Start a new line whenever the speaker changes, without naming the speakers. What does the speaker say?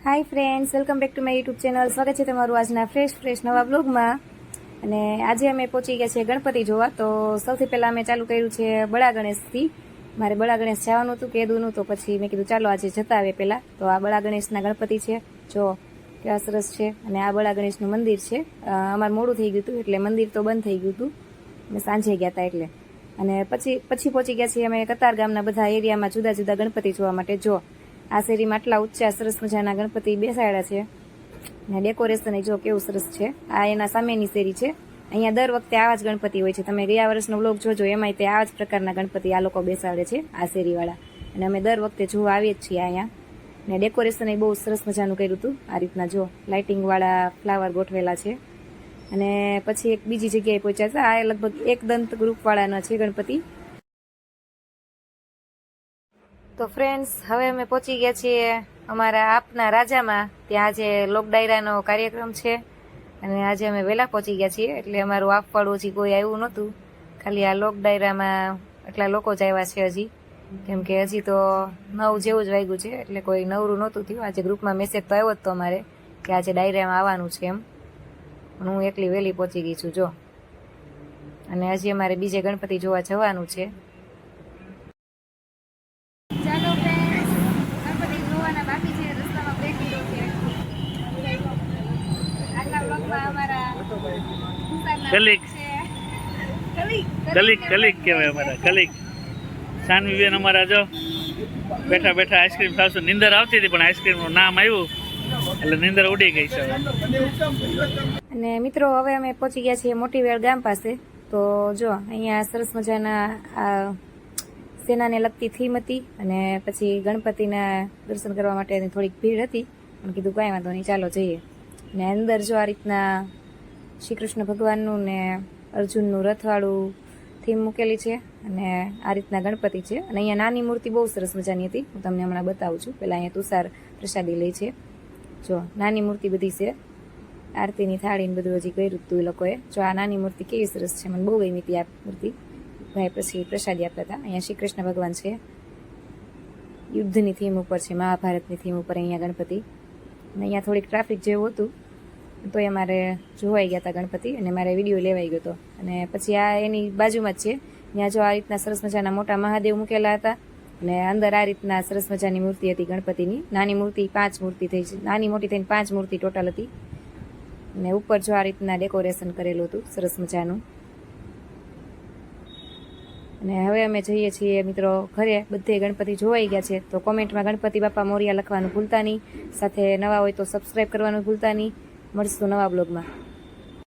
Hi friends, welcome back to my YouTube channel. સ્વાગત છે તમારું આજના ફ્રેશ નવા બ્લોગમાં. અને આજે અમે પહોંચી ગયા છીએ ગણપતિ જોવા. તો સૌથી પહેલાં અમે ચાલુ કર્યું છે બળા ગણેશથી. મારે બળા ગણેશ જવાનું હતું કેદુનું, તો પછી મેં કીધું ચાલો આજે જતા આવે પહેલાં. તો આ બળા ગણેશના ગણપતિ છે, જો કેવા સરસ છે. અને આ બળા ગણેશનું મંદિર છે. અમારે મોડું થઈ ગયું હતું એટલે મંદિર તો બંધ થઈ ગયું હતું, અમે સાંજે ગયા હતા એટલે. અને પછી પહોંચી ગયા છીએ અમે કતાર ગામના બધા એરિયામાં જુદા જુદા ગણપતિ જોવા માટે. જો આ શેરીમાં આટલા ઊંચા સરસ મજાના ગણપતિ બેસાડ્યા છે ને ડેકોરેશન જો કેવું સરસ છે. આ એના સામેની શેરી છે. અહીંયા દર વખતે આવા જ ગણપતિ હોય છે. તમે ગયા વર્ષનો વ્લોગ જોજો, એમાંય તે આવા જ પ્રકારના ગણપતિ આ લોકો બેસાડે છે, આ શેરીવાળા. અને અમે દર વખતે જોવા આવીએ જ છીએ અહીંયા. ને ડેકોરેશન એ બહુ સરસ મજાનું કર્યું હતું. આ રીતના જો લાઇટિંગવાળા ફ્લાવર ગોઠવેલા છે. અને પછી એક બીજી જગ્યાએ પહોંચ્યા હતા. આ લગભગ એક દંત ગ્રુપવાળાનો છે ગણપતિ. તો ફ્રેન્ડ્સ, હવે અમે પહોંચી ગયા છીએ અમારા આપના રાજામાં. ત્યાં આજે લોક ડાયરાનો કાર્યક્રમ છે અને આજે અમે વહેલા પહોંચી ગયા છીએ, એટલે અમારું આપવાળું હજી કોઈ આવ્યું નહોતું. ખાલી આ લોક ડાયરામાં એટલા લોકો જ આવ્યા છે હજી, કેમ કે હજી તો 9 જેવું જ વાગ્યું છે, એટલે કોઈ નવરું નહોતું થયું. આજે ગ્રુપમાં મેસેજ તો આવ્યો જ તો અમારે કે આજે ડાયરામાં આવવાનું છે એમ. પણ હું એકલી વહેલી પહોંચી ગઈ છું જો. અને હજી અમારે બીજે ગણપતિ જોવા જવાનું છે.
કલિક કહેવાય અમારા કલિક. સાનવી બેન અમારા જો બેઠા બેઠા આઈસ્ક્રીમ ખાવશું. નીંદર આવતી હતી પણ આઈસ્ક્રીમનું નામ આવ્યું એટલે નીંદર ઉડી ગઈ છે.
અને મિત્રો, હવે અમે પહોંચી ગયા છીએ મોટીવેળ ગામ પાસે. તો જો અહીંયા સરસ મજાના આ સેનાને લગતી થીમ હતી અને પછી ગણપતિના દર્શન કરવા માટેની થોડીક ભીડ હતી, પણ કીધું કાંઈ વાંધો નહીં, ચાલો જઈએ. ને અંદર જો આ રીતના શ્રી કૃષ્ણ ભગવાનનું ને અર્જુનનું રથવાળું થીમ મૂકેલી છે. અને આ રીતના ગણપતિ છે. અને અહીંયા નાની મૂર્તિ બહુ સરસ મજાની હતી, હું તમને હમણાં બતાવું છું. પહેલાં અહીંયા તુષાર પ્રસાદી લે છે. જો નાની મૂર્તિ બધી છે, આરતીની થાળીને બધું હજી કર્યું હતું એ લોકોએ. જો આ નાની મૂર્તિ કેવી સરસ છે, મને બહુ ગમી હતી આ મૂર્તિ. ભાઈ પછી પ્રસાદી આપતા હતા. અહીંયા શ્રી કૃષ્ણ ભગવાન છે, યુદ્ધની થીમ ઉપર છે, મહાભારતની થીમ ઉપર અહીંયા ગણપતિ. અને અહીંયા થોડીક ટ્રાફિક જેવું હતું, તો એ મારે જોવાઈ ગયા હતા ગણપતિ, અને મારે વિડીયો લેવાઈ ગયો હતો. અને પછી આ એની બાજુમાં જ છે, ત્યાં જો આ રીતના સરસ મજાના મોટા મહાદેવ મૂકેલા હતા. અને અંદર આ રીતના સરસ મજાની મૂર્તિ હતી ગણપતિની. નાની મૂર્તિ 5 મૂર્તિ થઈ છે, નાની મોટી થઈને 5 મૂર્તિ ટોટલ હતી. અને ઉપર જો આ રીતના ડેકોરેશન કરેલું હતું સરસ મજાનું. અને હવે અમે જઈએ છીએ મિત્રો ઘરે. બધે ગણપતિ જોવાઈ ગયા છે. તો કોમેન્ટમાં ગણપતિ બાપા મોરિયા લખવાનું ભૂલતા નહીં. સાથે નવા હોય તો સબસ્ક્રાઈબ કરવાનું ભૂલતા નહીં. મળશું નવા બ્લોગમાં.